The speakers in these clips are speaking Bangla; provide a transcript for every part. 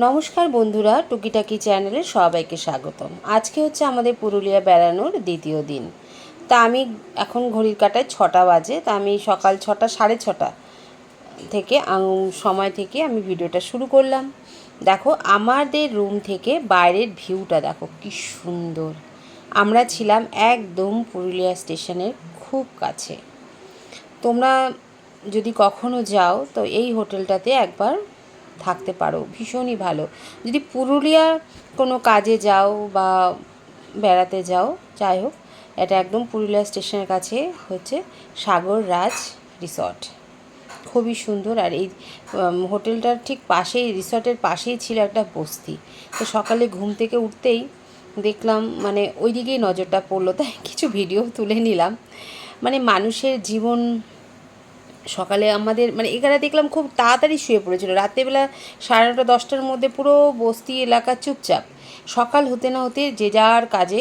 নমস্কার বন্ধুরা, টুকিটাকি চ্যানেলে সবাইকে স্বাগতম। আজকে হচ্ছে আমাদের পুরুলিয়া বেড়ানোর দ্বিতীয় দিন। তা আমি এখন ঘড়ির কাঁটায় 6টা বাজে। তা আমি সকাল 6টা, সাড়ে 6টা থেকে সময় থেকে আমি ভিডিওটা শুরু করলাম। দেখো আমাদের রুম থেকে বাইরের ভিউটা দেখো কি সুন্দর। আমরা ছিলাম একদম পুরুলিয়া স্টেশনের খুব কাছে। তোমরা যদি কখনো যাও তো এই হোটেলটাতে একবার থাকতে পারো, ভীষণই ভালো। যদি পুরুলিয়া কোনো কাজে যাও বা বেড়াতে যাও, যাই হোক, এটা একদম পুরুলিয়া স্টেশনের কাছে হচ্ছে সাগর রাজ রিসর্ট। খুবই সুন্দর। আর এই হোটেলটার ঠিক পাশেই, রিসর্টের পাশেই ছিল একটা বস্তি। তো সকালে ঘুম থেকে উঠতেই দেখলাম, মানে ওই দিকেই নজরটা পড়লো, তাই কিছু ভিডিও তুলে নিলাম। মানে মানুষের জীবন সকালে আমাদের মানে এখানে দেখলাম খুব তাড়াতাড়ি শুয়ে পড়েছিল। রাত্রেবেলা 9:30 10টার মধ্যে পুরো বস্তি এলাকা চুপচাপ। সকাল হতে না হতে যে যার কাজে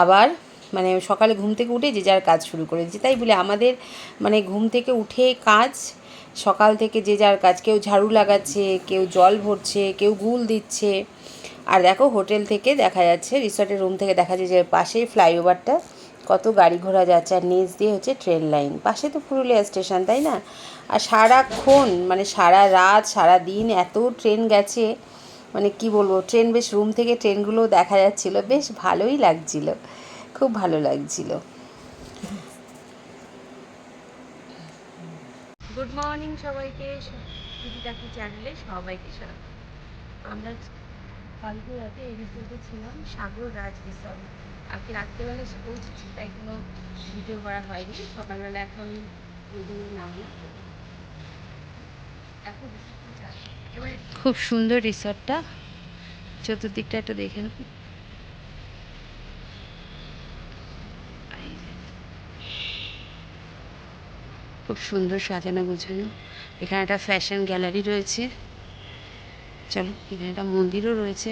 আবার, মানে সকালে ঘুম থেকে উঠে যে যার কাজ শুরু করে দিচ্ছে। তাই বলে আমাদের মানে ঘুম থেকে উঠে কাজ, সকাল থেকে যে যার কাজ, কেউ ঝাড়ু লাগাচ্ছে, কেউ জল ভরছে, কেউ গুল দিচ্ছে। আর দেখো হোটেল থেকে দেখা যাচ্ছে, রিসর্টের রুম থেকে দেখা যাচ্ছে যে পাশেই ফ্লাইওভারটা, কত গাড়ি ঘোড়া যাচ্ছে, আর নিচ দিয়ে হচ্ছে ট্রেন লাইন। পাশে তো পুরুলিয়া স্টেশন, তাই না? আর সারাক্ষণ মানে সারা রাত সারা দিন এত ট্রেন গেছে, মানে কি বলবো, ট্রেন বেশ রুম থেকে ট্রেনগুলো দেখা যাচ্ছিল, বেশ ভালোই লাগছিল, খুব ভালো লাগছিল। গুড মর্নিং সবাইকে, টুকিটাকি চ্যানেলে সবাইকে স্বাগত। আমরা কালকে রাতে এই রিসোর্টে ছিলাম, সাগর রাজ রিসর্ট। আজকে রাত্রেবেলা এসে পৌঁছেছি, তাই কোনো ভিডিও করা হয়নি। সকালবেলা এখন নামলাম। খুব সুন্দর রিসর্টটা, চতুর্দিকটা একটু দেখে নেব। খুব সুন্দর সাজানো গোছানো। এখানে একটা ফ্যাশন গ্যালারি রয়েছে। চলো, এখানে একটা মন্দিরও রয়েছে,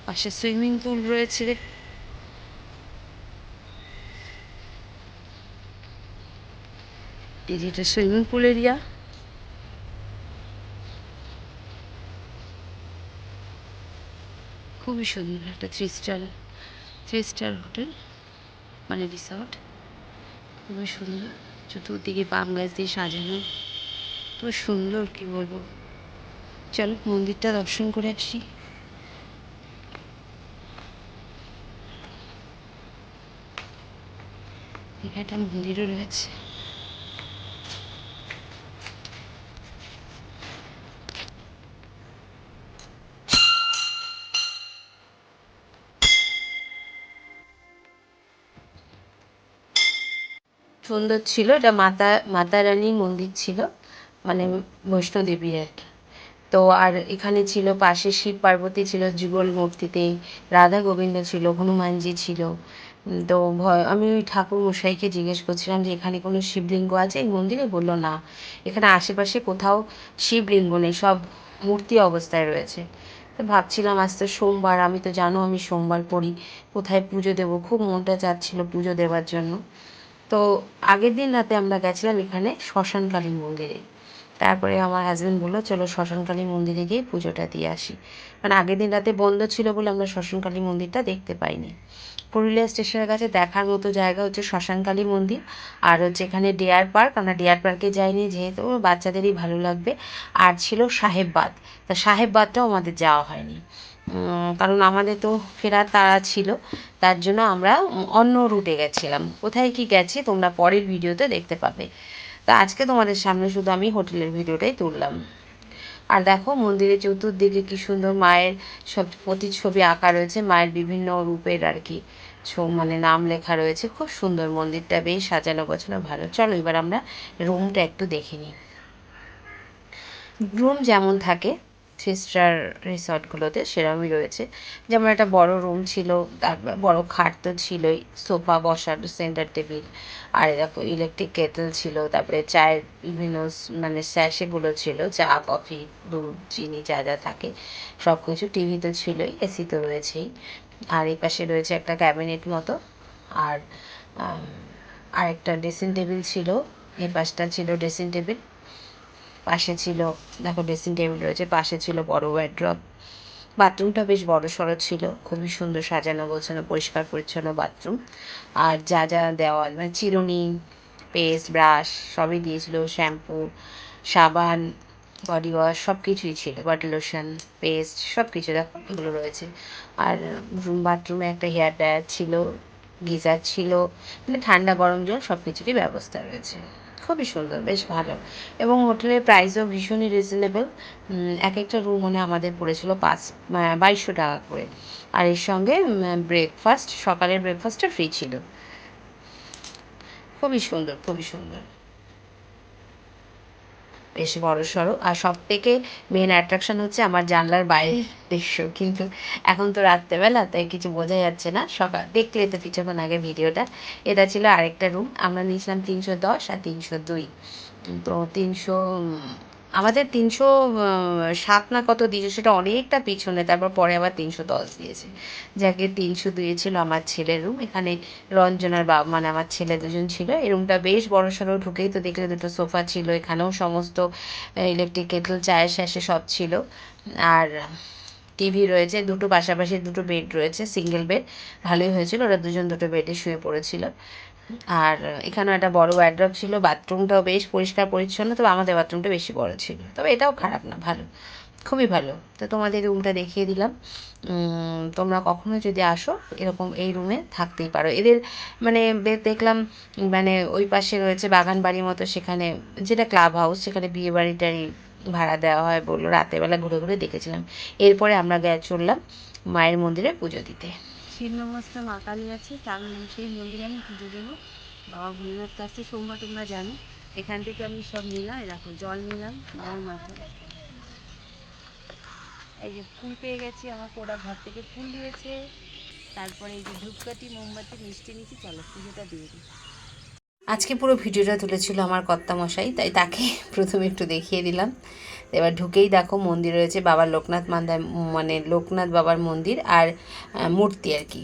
পাশে সুইমিং পুল রয়েছে। এই যে এটা সুইমিং পুল এরিয়া। খুবই সুন্দর একটা থ্রি স্টার হোটেল, মানে রিসর্ট। খুবই সুন্দর, চতুর্দিকে পাম গাছ দিয়ে সাজানো, খুব সুন্দর, কি বলবো। চলো মন্দিরটা দর্শন করে আসি। এখানে একটা মন্দিরও রয়েছে। সুন্দর ছিল, এটা মাতা রানীর মন্দির ছিল, মানে বৈষ্ণোদেবী আর কি। তো আর এখানে ছিল পাশে শিব পার্বতী ছিল যুগল মূর্তিতে, রাধা গোবিন্দ ছিল, হনুমানজি ছিল। তো আমি ওই ঠাকুর মশাইকে জিজ্ঞেস করছিলাম যে এখানে কোনো শিবলিঙ্গ আছে এই মন্দিরে? বললো না, এখানে আশেপাশে কোথাও শিবলিঙ্গ নেই, সব মূর্তি অবস্থায় রয়েছে। তো ভাবছিলাম আজ তো সোমবার, আমি তো জানো আমি সোমবার পড়ি, কোথায় পুজো দেবো, খুব মনটা চাচ্ছিল পুজো দেওয়ার জন্য। তো আগের দিন রাতে আমরা গেছিলাম এখানে শ্মশানকালী মন্দিরে। তারপরে আমার হাজব্যান্ড বললো চলো শ্মশানকালী মন্দিরে গিয়ে পুজোটা দিয়ে আসি। মানে আগের দিন রাতে বন্ধ ছিল বলে আমরা শ্মশানকালী মন্দিরটা দেখতে পাইনি। পুরুলিয়া স্টেশনের কাছে দেখার মতো জায়গা হচ্ছে শ্মশানকালী মন্দির, আর হচ্ছে এখানে ডিয়ার পার্ক। আমরা ডিয়ার পার্কে যাইনি, যেহেতু বাচ্চাদেরই ভালো লাগবে। আর ছিল সাহেববাদ, তা সাহেববাদটাও আমাদের যাওয়া হয়নি, কারণ আমাদের তো ফেরার তাড়া ছিল। তার জন্য আমরা অন্য রুটে গেছিলাম। কোথায় কি গেছি তোমরা পরের ভিডিওতে দেখতে পাবে। তা আজকে তোমাদের সামনে শুধু আমি হোটেলের ভিডিওটাই তুললাম। আর দেখো মন্দিরের চতুর্দিকে কি সুন্দর মায়ের সব প্রতিচ্ছবি আঁকা রয়েছে, মায়ের বিভিন্ন রূপের আর কি, মানে নাম লেখা রয়েছে। খুব সুন্দর মন্দিরটা, বেশ সাজানো গোছানো, ভালো। চলো এবার আমরা রুমটা একটু দেখে নিই। রুম যেমন থাকে থ্রি স্টার রিসর্টগুলোতে সেরকমই রয়েছে। যেমন একটা বড় রুম ছিল, তারপর বড় খাট তো ছিলই, সোফা বসার, সেন্টার টেবিল, আর দেখো ইলেকট্রিক কেটেল ছিল, তারপরে চায়ের বিভিন্ন মানে স্যাশেগুলো ছিল, চা কফি দুধ চিনি যা যা থাকে সব কিছু। টিভি তো ছিলই, এসি তো রয়েছেই। আর এই পাশে রয়েছে একটা ক্যাবিনেট মতো, আর আরেকটা ড্রেসিং টেবিল ছিল। এই পাশটা ছিল ড্রেসিং টেবিল, পাশে ছিল দেখো ড্রেসিং টেবিল রয়েছে, পাশে ছিল বড় ওয়ার্ড্রপ। বাথরুমটা বেশ বড়সড় ছিল, খুবই সুন্দর সাজানো গোছানো পরিষ্কার পরিচ্ছন্ন বাথরুম। আর যা যা দেওয়াল মানে চিরুনি, পেস্ট, ব্রাশ সবই দিয়েছিল, শ্যাম্পু, সাবান, বডি ওয়াশ সব কিছুই ছিল, বডি লোশন, পেস্ট সব কিছু দেখো এগুলো রয়েছে। আর বাথরুমে একটা হেয়ার ড্রায়ার ছিল, গিজার ছিল, মানে ঠান্ডা গরম জল সব কিছুরই ব্যবস্থা রয়েছে। খুবই সুন্দর, বেশ ভালো। এবং হোটেলের প্রাইসও ভীষণই রিজনেবল। এক একটা রুম মানে আমাদের পড়েছিল 2200 টাকা করে। আর এর সঙ্গে ব্রেকফাস্ট, সকালের ব্রেকফাস্টটা ফ্রি ছিল। খুবই সুন্দর, খুবই সুন্দর, বেশ বড়সড়। আর সবথেকে মেন অ্যাট্রাকশন হচ্ছে আমার জানলার বাইরের দৃশ্য। কিন্তু এখন তো রাত্রেবেলা, তাই কিছু বোঝা যাচ্ছে না। সকাল দেখলে তো কিছুক্ষণ আগে ভিডিওটা। এটা ছিল আরেকটা রুম। আমরা নিয়েছিলাম 310 আর 302। তো 300 আমাদের 307 না কত দিয়েছে, সেটা অনেকটা পিছনে। তারপর পরে আবার 310 দিয়েছে। যাকে 302 ছিল আমার ছেলের রুম। এখানে রঞ্জনার বাবা মানে আমার ছেলে দুজন ছিল। এই রুমটা বেশ বড়সড়। ঢুকেই তো দেখলে দুটো সোফা ছিল, এখানেও সমস্ত ইলেকট্রিক কেটল, চায়ের স্যাশে সব ছিল। আর টিভি রয়েছে, দুটো পাশাপাশি দুটো বেড রয়েছে, সিঙ্গেল বেড। ভালোই হয়েছিল, ওরা দুজন দুটো বেডে শুয়ে পড়েছিল। আর এখানেও একটা বড় ওয়ার্ড্রপ ছিল। বাথরুমটাও বেশ পরিষ্কার পরিচ্ছন্ন, তবে আমাদের বাথরুমটা বেশি বড় ছিল, তবে এটাও খারাপ না, ভালো, খুবই ভালো। তো তোমাদের রুমটা দেখিয়ে দিলাম। তোমরা কখনো যদি আসো এরকম এই রুমে থাকতেই পারো। এদের মানে দেখলাম মানে ওই পাশে রয়েছে বাগান বাড়ির মতো, সেখানে যেটা ক্লাব হাউস, সেখানে বিয়ে বাড়ি টাড়ি ভাড়া দেওয়া হয় বললো। রাতেরবেলা ঘুরে ঘুরে দেখেছিলাম। এরপরে আমরা চললাম মায়ের মন্দিরে পুজো দিতে। ছিন্নমস্তা মা কালী আছে, সেই মন্দিরে আমি পুজো দেবো। বাবা ভোলেনাথ কাছে সোমবার তোমরা জানো। এখান থেকে আমি সব নিলাম, এরকম জল নিলাম বাবার মাথায়। এই যে ফুল পেয়ে গেছি, আমার ওরা ঘর থেকে ফুল দিয়েছে। তারপরে এই যে ধূপকাঠি, মোমবাতি, মিষ্টি নিচ্ছি, চলো পুজোটা দিয়ে দিই। আজকে পুরো ভিডিওটা তুলেছিল আমার কর্তামশাই, তাই তাকে প্রথমে একটু দেখিয়ে দিলাম। এবার ঢুকেই দেখো মন্দির রয়েছে বাবার, লোকনাথ মানে লোকনাথ বাবার মন্দির আর মূর্তি আর কি।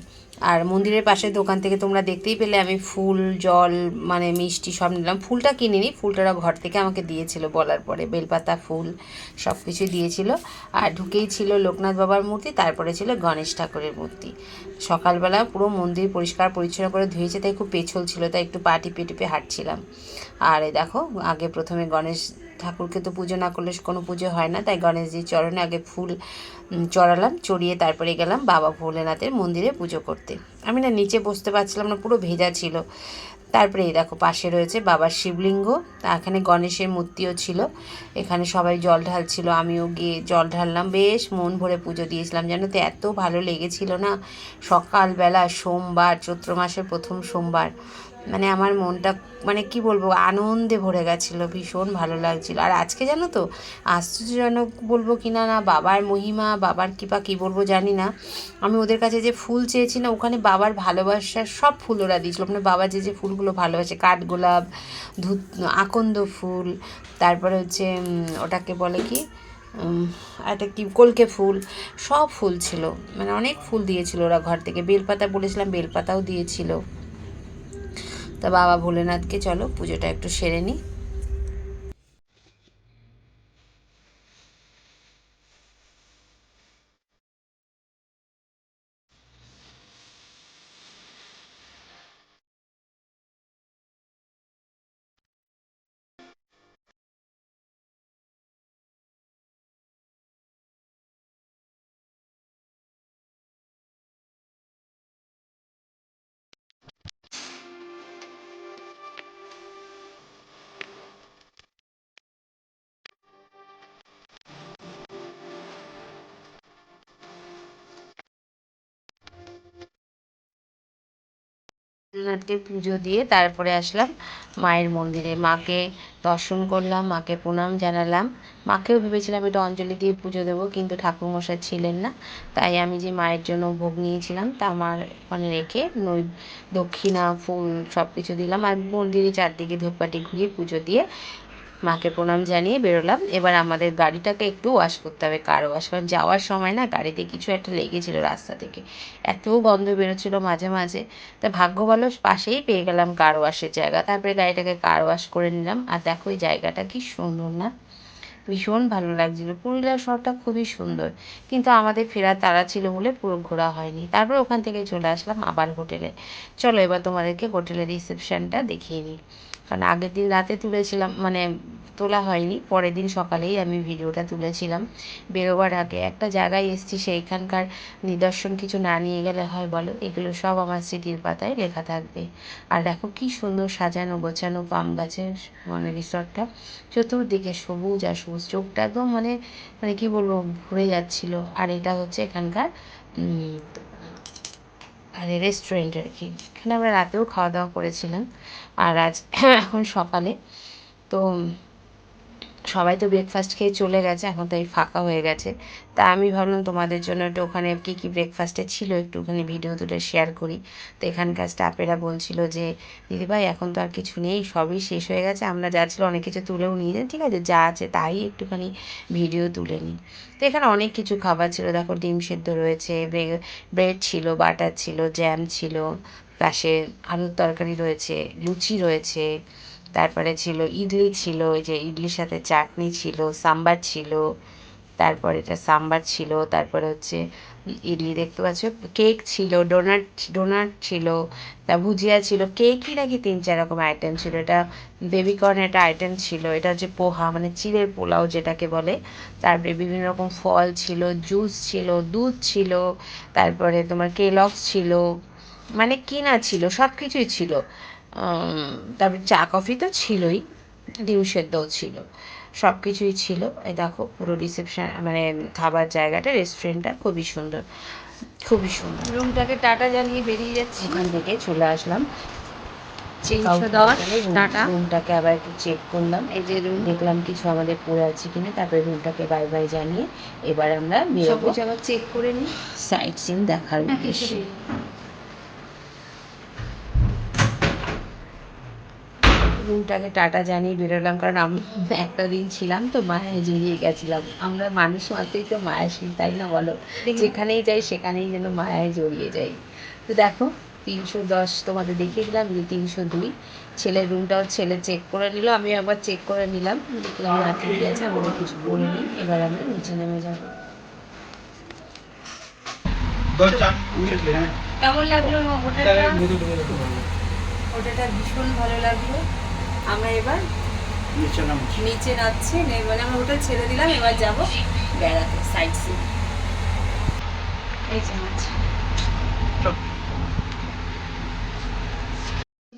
আর মন্দিরের পাশের দোকান থেকে তোমরা দেখতেই পেলে আমি ফুল, জল, মানে মিষ্টি সব নিলাম। ফুলটা কিনিনি, ফুলটা ওরা ঘর থেকে আমাকে দিয়েছিল বলার পরে, বেলপাতা, ফুল সব কিছু দিয়েছিল। আর ঢুকেই ছিল লোকনাথ বাবার মূর্তি, তারপরে ছিল গণেশ ঠাকুরের মূর্তি। সকালবেলা পুরো মন্দির পরিষ্কার পরিচ্ছন্ন করে ধুয়েছে, তাই খুব পেছল ছিল, তাই একটু পা টিপে টিপে হাঁটছিলাম। আর এই দেখো আগে প্রথমে গণেশ ঠাকুরকে তো পুজো না করলে কোনো পুজো হয় না, তাই গণেশজির চরণে আগে ফুল চড়ালাম, চড়িয়ে তারপরে গেলাম বাবা ভোলেনাথের মন্দিরে পুজো করতে। আমি না নিচে বসতে পারছিলাম না, পুরো ভেজা ছিল। তারপরে এই দেখো পাশে রয়েছে বাবার শিবলিঙ্গ, এখানে গণেশের মূর্তিও ছিল। এখানে সবাই জল ঢালছিল, আমিও গিয়ে জল ঢাললাম, বেশ মন ভরে পুজো দিয়েছিলাম। জানো তো এত ভালো লেগেছিল না। সকালবেলা সোমবার, চৈত্র মাসের প্রথম সোমবার, মানে আমার মনটা মানে কি বলবো, আনন্দে ভরে গেছিলো, ভীষণ ভালো লাগছিল। আর আজকে জানো তো আশ্চর্যজনক বলবো কি না, না বাবার মহিমা, বাবার কৃপা কী বলবো জানি না, আমি ওদের কাছে যে ফুল চেয়েছি না, ওখানে বাবার ভালোবাসার সব ফুল ওরা দিয়েছিলো। মানে বাবা যে যে ফুলগুলো ভালোবাসে, কাঠগোলাপ, আকন্দ ফুল, তারপরে হচ্ছে ওটাকে বলে কি একটা কি কলকে ফুল, সব ফুল ছিল, মানে অনেক ফুল দিয়েছিল ওরা ঘর থেকে। বেলপাতা বলেছিলাম, বেলপাতাও দিয়েছিল। তা বাবা ভোলেনাথকে চলো পুজোটা একটু সেরে নিই। ভোলেনাথকে পুজো দিয়ে তারপরে আসলাম মায়ের মন্দিরে, মাকে দর্শন করলাম, মাকে প্রণাম জানালাম। মাকেও ভেবেছিলাম একটু অঞ্জলি দিয়ে পুজো দেবো, কিন্তু ঠাকুরমশাই ছিলেন না, তাই আমি যে মায়ের জন্য ভোগ নিয়েছিলাম তা আমার ওখানে রেখে দক্ষিণা, ফুল সব কিছু দিলাম। আর মন্দিরে চারদিকে ধূপকাঠি ঘুরিয়ে পুজো দিয়ে মাকে প্রণাম জানিয়ে বেরোলাম। এবার আমাদের গাড়িটাকে একটু ওয়াশ করতে হবে, কার ওয়াশ, কারণ যাওয়ার সময় না গাড়িতে কিছু একটা লেগেছিল রাস্তা থেকে, এত গন্ধ বেরোচ্ছিল মাঝে মাঝে। তা ভাগ্য ভালো পাশেই পেয়ে গেলাম কার ওয়াশের জায়গা, তারপরে গাড়িটাকে কার ওয়াশ করে নিলাম। আর দেখো এই জায়গাটা কি সুন্দর না, ভীষণ ভালো লাগছিলো। পুরুলিয়ার শহরটা খুবই সুন্দর, কিন্তু আমাদের ফেরার তাড়া ছিল বলে পুরো ঘোরা হয়নি। তারপর ওখান থেকে চলে আসলাম আবার হোটেলে। চলো এবার তোমাদেরকে হোটেলের রিসেপশানটা দেখিয়ে নিই। কারণ আগের দিন রাতে তুলেছিলাম, মানে তোলা হয়নি, পরের দিন সকালেই আমি ভিডিওটা তুলেছিলাম বেরোবার আগে। একটা জায়গায় এসেছি, সেইখানকার নিদর্শন কিছু না নিয়ে গেলে হয় বলো? এগুলো সব আমার স্মৃতির পাতায় লেখা থাকবে। আর দেখো কি সুন্দর সাজানো গোছানো পাম গাছের মানে রিসর্টটা, চতুর্দিকে সবুজ আর সবুজ, চোখটা একদম মানে মানে কী বলবো, ভরে যাচ্ছিল। আর এটা হচ্ছে এখানকার মানে রেস্টুরেন্ট আর কি। এখানে আমরা রাতেও খাওয়া দাওয়া করেছিলাম। আর আজ এখন সকালে তো সবাই তো ব্রেকফাস্ট খেয়ে চলে গেছে, এখন তাই ফাঁকা হয়ে গেছে। তা আমি ভাবলাম তোমাদের জন্য একটু ওখানে কী কী ব্রেকফাস্টে ছিল একটুখানি ভিডিও তুলে শেয়ার করি। তো এখানকার স্টাফেরা বলছিল যে দিদিভাই এখন তো আর কিছু নেই, সবই শেষ হয়ে গেছে, আমরা যা ছিল অনেক কিছু তুলেও নিয়ে যাই, ঠিক আছে যা আছে তাই একটুখানি ভিডিও তুলে নিই। তো এখানে অনেক কিছু খাবার ছিল, দেখো ডিম সেদ্ধ রয়েছে, ব্রেড ছিল, বাটার ছিল, জ্যাম ছিল, পাশে আলুর তরকারি রয়েছে, লুচি রয়েছে, তারপরে ছিল ইডলি ছিল, ওই যে ইডলির সাথে চাটনি ছিল, সাম্বার ছিল, তারপরে এটা সাম্বার ছিল, তারপরে হচ্ছে ইডলি দেখতে পাচ্ছ, কেক ছিল, ডোনাট ডোনাট ছিল, তা ভুজিয়া ছিল, কেকই নাকি 3-4 রকম আইটেম ছিল। এটা বেবিকর্ন একটা আইটেম ছিল, এটা হচ্ছে পোহা মানে চিড়ের পোলাও যেটাকে বলে। তারপরে বিভিন্ন রকম ফল ছিল, জুস ছিল, দুধ ছিল, তারপরে তোমার কেলগস ছিল, মানে কিনা ছিল, সব কিছুই ছিল। তারপরে চা কফি তো ছিলই, ডিম সেদ্ধও ছিল, সব কিছুই ছিল। এই দেখো পুরো রিসেপশন মানে খাবার জায়গাটা, রেস্টুরেন্টটা খুবই সুন্দর, খুবই সুন্দর। রুমটাকে টাটা জানিয়ে বেরিয়ে যাচ্ছি, ওখান থেকে চলে আসলাম চেক আউট। টাটা, রুমটাকে আবার একটু চেক করলাম, এই যে রুম দেখলাম কিছু আমাদের পড়ে আছে কিনা, তারপরে রুমটাকে বাই বাই জানিয়ে এবার আমরা বেরোবো, আবার চেক করে নিই সাইট সিন দেখার উদ্দেশ্যে। রুমটাকে টাটা জানিয়ে বেরোলাম, কারণ আমি একটা দিন ছিলাম তো মায়ায় জড়িয়ে গেছিলাম। আমরা মানুষ মাত্রই তো মায়াশীল, তাই না বলো? যেখানেই যাই সেখানেই যেন মায়ায় জড়িয়ে যাই। তো দেখো 310 তোমাদের দেখিয়ে দিলাম, যে 302 ছেলের রুমটাও ছেলে চেক করে নিল, আমি একবার চেক করে নিলাম, দেখলাম না ঠিক আছে, আমাদের কিছু করে নিই। এবার আমরা নিচে নেমে যাবো। কেমন লাগলো হোটেলটা? ভীষণ ভালো লাগলো। আমরা এবার নিচে নামছি, মানে আমরা হোটেল ছেড়ে দিলাম, এবার যাবো বেড়াতে, সাইট সিন। এই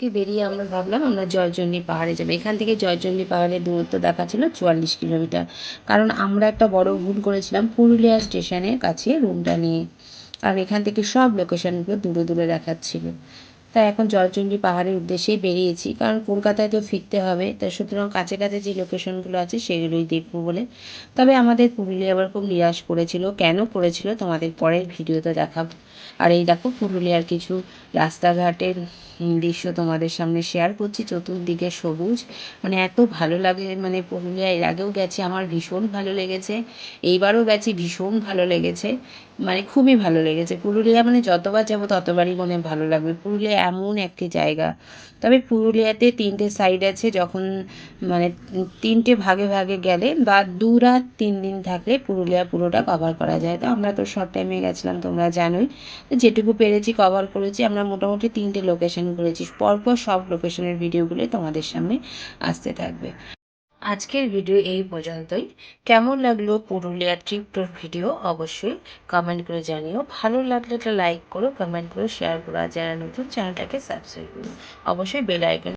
যে বেরিয়ে আমরা ভাবলাম আমরা জয়চণ্ডী পাহাড়ে যাবো। এখান থেকে জয়চণ্ডী পাহাড়ের দূরত্ব দেখাচ্ছিল 44 কিলোমিটার। কারণ আমরা একটা বড় ভুল করেছিলাম পুরুলিয়া স্টেশনের কাছে রুমটা নিয়ে, আর এখান থেকে সব লোকেশনগুলো দূরে দূরে দেখাচ্ছিল। তাই এখন জয়চণ্ডী পাহাড়ের উদ্দেশ্যেই বেরিয়েছি, কারণ কলকাতায় তো ফিরতে হবে, তাই সুতরাং কাছে কাছে যে লোকেশনগুলো আছে সেগুলোই দেখবো বলে। তবে আমাদের পুরুলিয়া আবার খুব নিরাশ করেছিল, কেন করেছিল তোমাদের পরের ভিডিওতে দেখাবো। আর এই দেখো পুরুলিয়ার কিছু রাস্তাঘাটের দৃশ্য তোমাদের সামনে শেয়ার করছি, চতুর্দিকে সবুজ, মানে এত ভালো লাগে। মানে পুরুলিয়া এর আগেও গেছি, আমার ভীষণ ভালো লেগেছে, এইবারও গেছি, ভীষণ ভালো লেগেছে, মানে খুবই ভালো লেগেছে। পুরুলিয়া মানে যতবার যাবো ততবারই মনে ভালো লাগবে। পুরুলিয়া এমন একটি জায়গা। তবে পুরুলিয়াতে 3টে সাইড আছে, যখন মানে 3টে ভাগে ভাগে গেলে বা 2 রাত 3 দিন থাকলে পুরুলিয়া পুরোটা কভার করা যায়। তো আমরা তো শর্ট টাইমে গেছিলাম, তোমরা জানোই, যেটুকু পেরেছি কভার করেছি। আমরা মোটামুটি 3টে লোকেশন ঘুরেছি, পরপর সব লোকেশনের ভিডিওগুলো তোমাদের সামনে আসতে থাকবে। আজকের ভিডিও এই পর্যন্তই। কেমন লাগলো পুরুলিয়া ট্রিপ ট্যুর ভিডিও অবশ্যই কমেন্ট করে জানিও। ভালো লাগলে একটা লাইক করো, কমেন্ট করো, শেয়ার করো, আর যারা নতুন চ্যানেলটাকে সাবস্ক্রাইব করো, অবশ্যই বেল আইকন